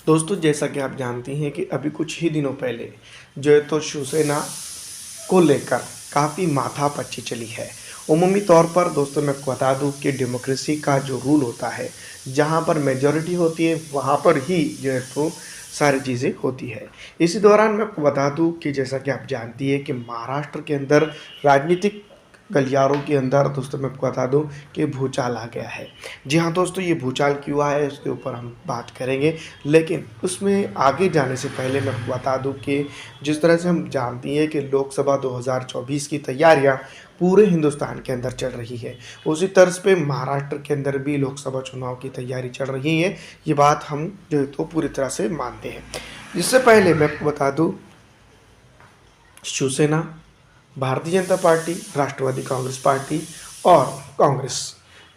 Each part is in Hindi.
दोस्तों, जैसा कि आप जानती हैं कि अभी कुछ ही दिनों पहले जो है तो शिवसेना को लेकर काफ़ी माथापच्ची चली है। उमूमी तौर पर दोस्तों मैं आपको बता दूँ कि डेमोक्रेसी का जो रूल होता है, जहाँ पर मेजॉरिटी होती है वहाँ पर ही जो है तो सारी चीज़ें होती है। इसी दौरान मैं आपको बता दूँ कि जैसा कि आप जानती हैं कि महाराष्ट्र के अंदर राजनीतिक गलियारों के अंदर दोस्तों मैं आपको बता दूँ कि भूचाल आ गया है। जी हाँ दोस्तों, ये भूचाल क्यों आया है उसके ऊपर हम बात करेंगे, लेकिन उसमें आगे जाने से पहले मैं आपको बता दूँ कि जिस तरह से हम जानती हैं कि लोकसभा 2024 की तैयारियां पूरे हिंदुस्तान के अंदर चल रही है, उसी तर्ज पे महाराष्ट्र के अंदर भी लोकसभा चुनाव की तैयारी चल रही है। ये बात हम जो है तो पूरी तरह से मानते हैं। इससे पहले मैं आपको बता दूँ, शिवसेना, भारतीय जनता पार्टी, राष्ट्रवादी कांग्रेस पार्टी और कांग्रेस,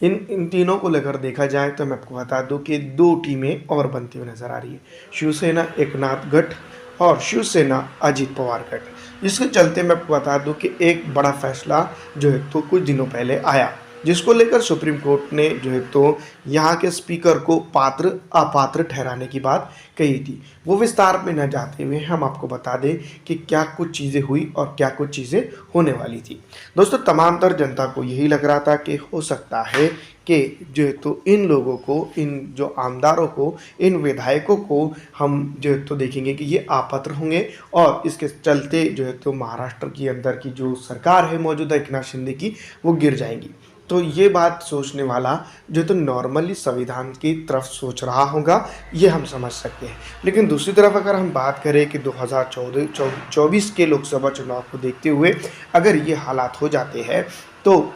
इन तीनों को लेकर देखा जाए तो मैं आपको बता दूं कि दो टीमें और बनती हुई नजर आ रही है। शिवसेना एकनाथ गठ और शिवसेना अजित पवार गठ। इसके चलते मैं आपको बता दूं कि एक बड़ा फैसला जो है तो कुछ दिनों पहले आया, जिसको लेकर सुप्रीम कोर्ट ने जो है तो यहाँ के स्पीकर को पात्र अपात्र ठहराने की बात कही थी। वो विस्तार में न जाते हुए हम आपको बता दें कि क्या कुछ चीज़ें हुई और क्या कुछ चीज़ें होने वाली थी। दोस्तों, तमाम तर जनता को यही लग रहा था कि हो सकता है कि जो है तो इन लोगों को, इन जो आमदारों को, इन विधायकों को हम जो है तो देखेंगे कि ये अपात्र होंगे और इसके चलते जो है तो महाराष्ट्र के अंदर की जो सरकार है मौजूदा एकनाथ शिंदे की, वो गिर जाएंगी। तो ये बात सोचने वाला जो तो नॉर्मली संविधान की तरफ सोच रहा होगा, ये हम समझ सकते हैं। लेकिन दूसरी तरफ अगर हम बात करें कि 2024 के लोकसभा चुनाव को देखते हुए अगर ये हालात हो जाते हैं तो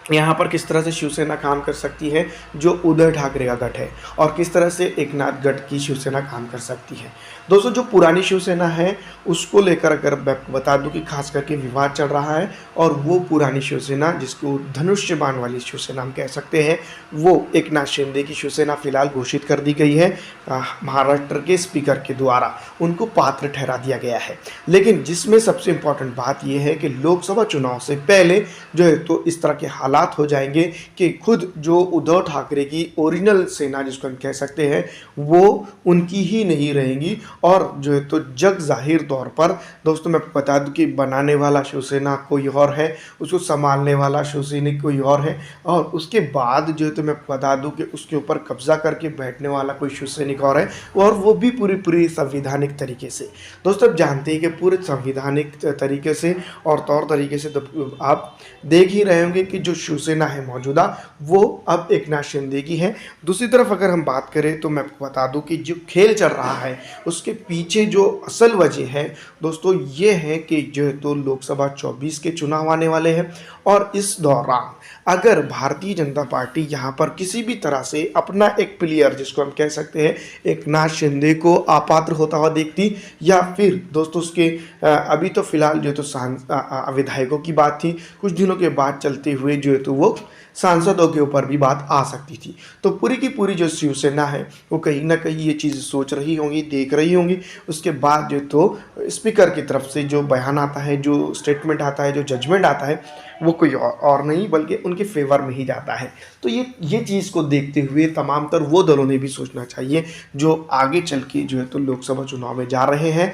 यहाँ पर किस तरह से शिवसेना काम कर सकती है जो उद्धव ठाकरे का गठ है, और किस तरह से एकनाथ गठ की शिवसेना काम कर सकती है। दोस्तों, जो पुरानी शिवसेना है उसको लेकर अगर मैं बता दूं कि खास करके विवाद चल रहा है, और वो पुरानी शिवसेना जिसको धनुष्य बाण वाली शिवसेना हम कह सकते हैं, वो एकनाथ शिंदे की शिवसेना फिलहाल घोषित कर दी गई है महाराष्ट्र के स्पीकर के द्वारा, उनको पात्र ठहरा दिया गया है। लेकिन जिसमें सबसे इम्पोर्टेंट बात यह है कि लोकसभा चुनाव से पहले जो है तो इस तरह के हालात हो जाएंगे कि खुद जो उद्धव ठाकरे की ओरिजिनल सेना जिसको हम कह सकते हैं, वो उनकी ही नहीं रहेंगी, और जो है तो जग जाहिर तौर पर दोस्तों मैं बता दूं कि बनाने वाला शिवसेना कोई और है, उसको संभालने वाला शिवसैनिक कोई और है, और उसके बाद जो है तो मैं बता दूं कि उसके ऊपर कब्जा करके बैठने वाला कोई शिवसैनिक और है, और वो भी पूरी संवैधानिक तरीके से। दोस्तों, आप जानते हैं कि पूरे संवैधानिक तरीके से और तौर तरीके से तो आप देख ही रहे होंगे कि जो शिवसेना है मौजूदा, वो अब एकनाथ शिंदे की है। दूसरी तरफ अगर हम बात करें तो मैं आपको बता दूं कि जो खेल चल रहा है उसके पीछे जो असल वजह है दोस्तों, ये है कि जो है तो लोकसभा 24 के चुनाव आने वाले हैं, और इस दौरान अगर भारतीय जनता पार्टी यहाँ पर किसी भी तरह से अपना एक प्लेयर जिसको हम कह सकते हैं एकनाथ शिंदे को अपात्र होता हुआ देखती, या फिर दोस्तों उसके अभी तो फिलहाल जो है तो विधायकों की बात थी, कुछ दिनों के बाद चलते हुए जो है तो वो सांसदों के ऊपर भी बात आ सकती थी। तो पूरी की पूरी जो शिवसेना है वो कहीं ना कहीं ये चीज़ सोच रही होंगी, देख रही होंगी। उसके बाद जो तो स्पीकर की तरफ से जो बयान आता है, जो स्टेटमेंट आता है, जो जजमेंट आता है, वो कोई और नहीं बल्कि उनके फेवर में ही जाता है। तो ये चीज़ को देखते हुए तमाम तर वो दलों ने भी सोचना चाहिए जो आगे चल के जो है तो लोकसभा चुनाव में जा रहे हैं।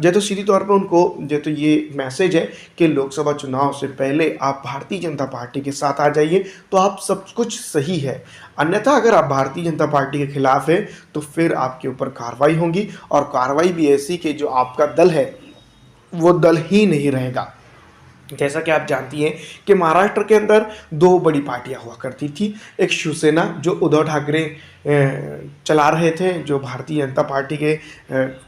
जो तो सीधी तौर पर उनको जो तो ये मैसेज है कि लोकसभा चुनाव से पहले आप भारतीय जनता पार्टी के साथ आ जाइए तो आप सब कुछ सही है, अन्यथा अगर आप भारतीय जनता पार्टी के खिलाफ है तो फिर आपके ऊपर कार्रवाई होगी, और कार्रवाई भी ऐसी कि जो आपका दल है वो दल ही नहीं रहेगा। जैसा कि आप जानती हैं कि महाराष्ट्र के अंदर दो बड़ी पार्टियां हुआ करती थी, एक शिवसेना जो उद्धव ठाकरे चला रहे थे, जो भारतीय जनता पार्टी के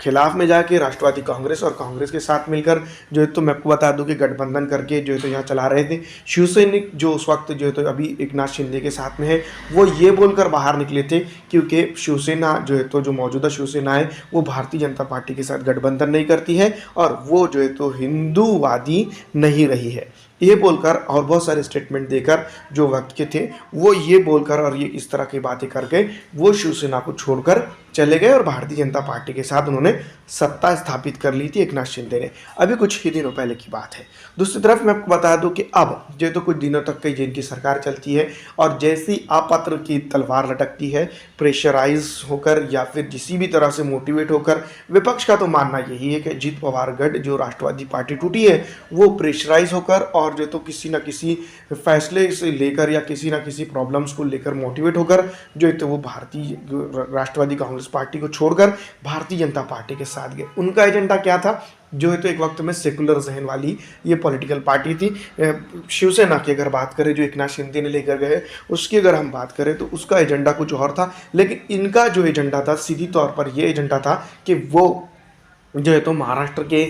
खिलाफ में जाके राष्ट्रवादी कांग्रेस और कांग्रेस के साथ मिलकर जो है तो मैं आपको बता दूं कि गठबंधन करके जो है तो यहाँ चला रहे थे। शिवसैनिक जो उस वक्त जो है तो अभी एकनाथ शिंदे के साथ में है, वो ये बोलकर बाहर निकले थे क्योंकि शिवसेना जो है तो जो मौजूदा शिवसेना है वो भारतीय जनता पार्टी के साथ गठबंधन नहीं करती है, और वो जो है तो हिंदूवादी नहीं रही है, ये बोलकर और बहुत सारे स्टेटमेंट देकर जो वक्त के थे वो ये बोलकर और ये इस तरह की बातें करके वो शिवसेना को छोड़कर चले गए और भारतीय जनता पार्टी के साथ उन्होंने सत्ता स्थापित कर ली थी एकनाथ शिंदे ने। अभी कुछ ही दिनों पहले की बात है। दूसरी तरफ मैं आपको बता दूं कि अब जो तो कुछ दिनों तक कई जिनकी सरकार चलती है और जैसी आपात्र की तलवार लटकती है, प्रेशराइज होकर या फिर किसी भी तरह से मोटिवेट होकर, विपक्ष का तो मानना यही है कि अजीत पवार गढ़ जो राष्ट्रवादी पार्टी टूटी है वो प्रेशराइज होकर और जो तो किसी न किसी फैसले से लेकर या किसी न किसी प्रॉब्लम्स को लेकर मोटिवेट होकर जो है तो वो भारतीय राष्ट्रवादी कांग्रेस पार्टी को छोड़कर भारतीय जनता पार्टी के साथ गए। उनका एजेंडा क्या था? जो है तो एक वक्त में सेकुलर जहन वाली ये पॉलिटिकल पार्टी थी। शिवसेना की अगर बात करें जो एकनाथ शिंदे ने लेकर गए, उसकी अगर हम बात करें तो उसका एजेंडा कुछ और था, लेकिन इनका जो एजेंडा था सीधी तौर पर ये एजेंडा था कि वो जो है तो महाराष्ट्र के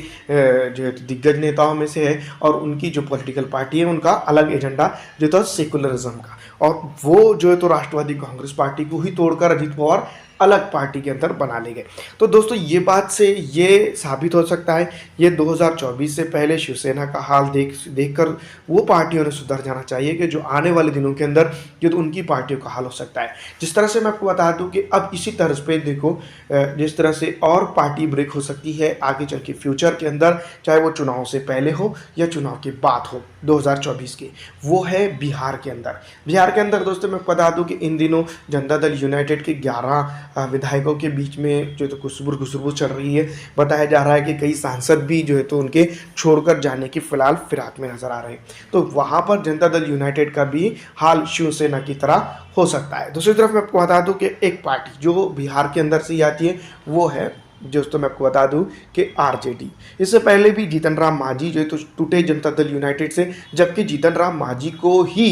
जो है तो दिग्गज नेताओं में से है और उनकी जो पॉलिटिकल पार्टी है उनका अलग एजेंडा जो था सेकुलरिज्म का, और वो जो है तो राष्ट्रवादी कांग्रेस पार्टी को ही तोड़कर अजीत पवार अलग पार्टी के अंदर बना ले गए। तो दोस्तों ये बात से ये साबित हो सकता है, ये 2024 से पहले शिवसेना का हाल देखकर वो पार्टियों ने सुधर जाना चाहिए कि जो आने वाले दिनों के अंदर जो तो उनकी पार्टियों का हाल हो सकता है। जिस तरह से मैं आपको बता दूं कि अब इसी तर्ज पे देखो जिस तरह से और पार्टी ब्रेक हो सकती है आगे चल के फ्यूचर के अंदर, चाहे वो चुनाव से पहले हो या चुनाव के बाद हो 2024 के, वो है बिहार के अंदर। बिहार के अंदर दोस्तों मैं बता दूं कि इन दिनों जनता दल यूनाइटेड के 11 विधायकों के बीच में जो तो खुशबू चल रही है। बताया जा रहा है कि कई सांसद भी जो है तो उनके छोड़कर जाने की फिलहाल फिराक में नजर आ रहे हैं। तो वहाँ पर जनता दल यूनाइटेड का भी हाल शिवसेना की तरह हो सकता है। दूसरी तरफ मैं आपको बता दूं कि एक पार्टी जो बिहार के अंदर से ही आती है वो है दोस्तों मैं आपको बता दूं कि आरजेडी। इससे पहले भी जीतन राम मांझी जो है तो टूटे जनता दल यूनाइटेड से, जबकि जीतन राम मांझी को ही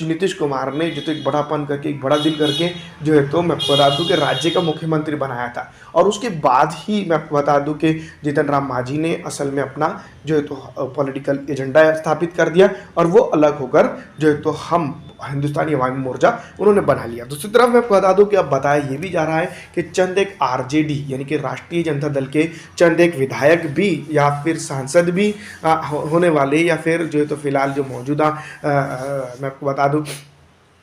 नीतीश कुमार ने जो तो एक बड़ापन करके एक बड़ा दिल करके जो है तो मैं आपको बता दूं कि राज्य का मुख्यमंत्री बनाया था, और उसके बाद ही मैं आपको बता दूं कि जीतन राम मांझी ने असल में अपना जो है तो पॉलिटिकल एजेंडा स्थापित कर दिया और वो अलग होकर जो है तो हम हिंदुस्तानी अवामी मोर्चा उन्होंने बना लिया। दूसरी तरफ मैं आपको बता दूं कि अब बताया ये भी जा रहा है कि चंद एक आरजेडी यानी कि राष्ट्रीय जनता दल के चंद एक विधायक भी या फिर सांसद भी होने वाले, या फिर जो है तो फिलहाल जो मौजूदा मैं आपको बता दूं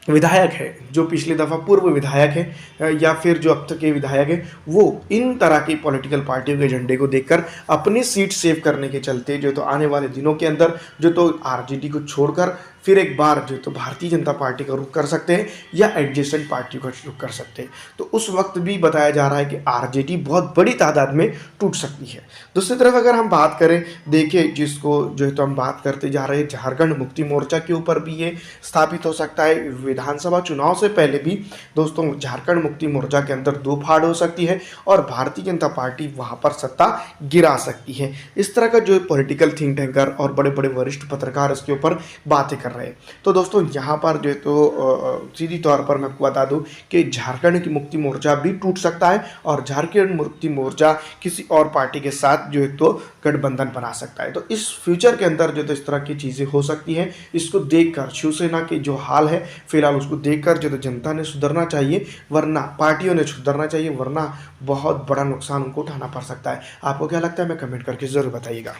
विधायक है, जो पिछली दफ़ा पूर्व विधायक है या फिर जो अब तक के विधायक है, वो इन तरह की पॉलिटिकल पार्टियों के एजेंडे को देखकर अपनी सीट सेव करने के चलते जो तो आने वाले दिनों के अंदर जो तो आरजेडी को छोड़कर फिर एक बार जो तो भारतीय जनता पार्टी का रुख कर सकते हैं या एडजेसेंट पार्टी का रुख कर सकते हैं। तो उस वक्त भी बताया जा रहा है कि आरजेडी बहुत बड़ी तादाद में टूट सकती है। दूसरी तरफ अगर हम बात करें, देखिए जिसको जो है तो हम बात करते जा रहे हैं झारखंड मुक्ति मोर्चा के ऊपर भी ये स्थापित हो सकता है। विधानसभा चुनाव से पहले भी दोस्तों झारखंड मुक्ति मोर्चा के अंदर दो फाड़ हो सकती है और भारतीय जनता पार्टी वहाँ पर सत्ता गिरा सकती है। इस तरह का जो पॉलिटिकल थिंक टैंकर और बड़े बड़े वरिष्ठ पत्रकार इसके ऊपर बातें कर रहे हैं। तो दोस्तों यहाँ पर जो है तो सीधी तौर पर मैं आपको बता दूं कि झारखंड की मुक्ति मोर्चा भी टूट सकता है और झारखंड मुक्ति मोर्चा किसी और पार्टी के साथ जो है तो गठबंधन बना सकता है। तो इस फ्यूचर के अंदर जो तो इस तरह की चीज़ें हो सकती हैं। इसको देखकर शिवसेना के जो हाल है फिलहाल उसको देखकर जो तो जनता ने सुधरना चाहिए, वरना पार्टियों ने सुधरना चाहिए, वरना बहुत बड़ा नुकसान उनको उठाना पड़ सकता है। आपको क्या लगता है? मैं कमेंट करके ज़रूर बताइएगा।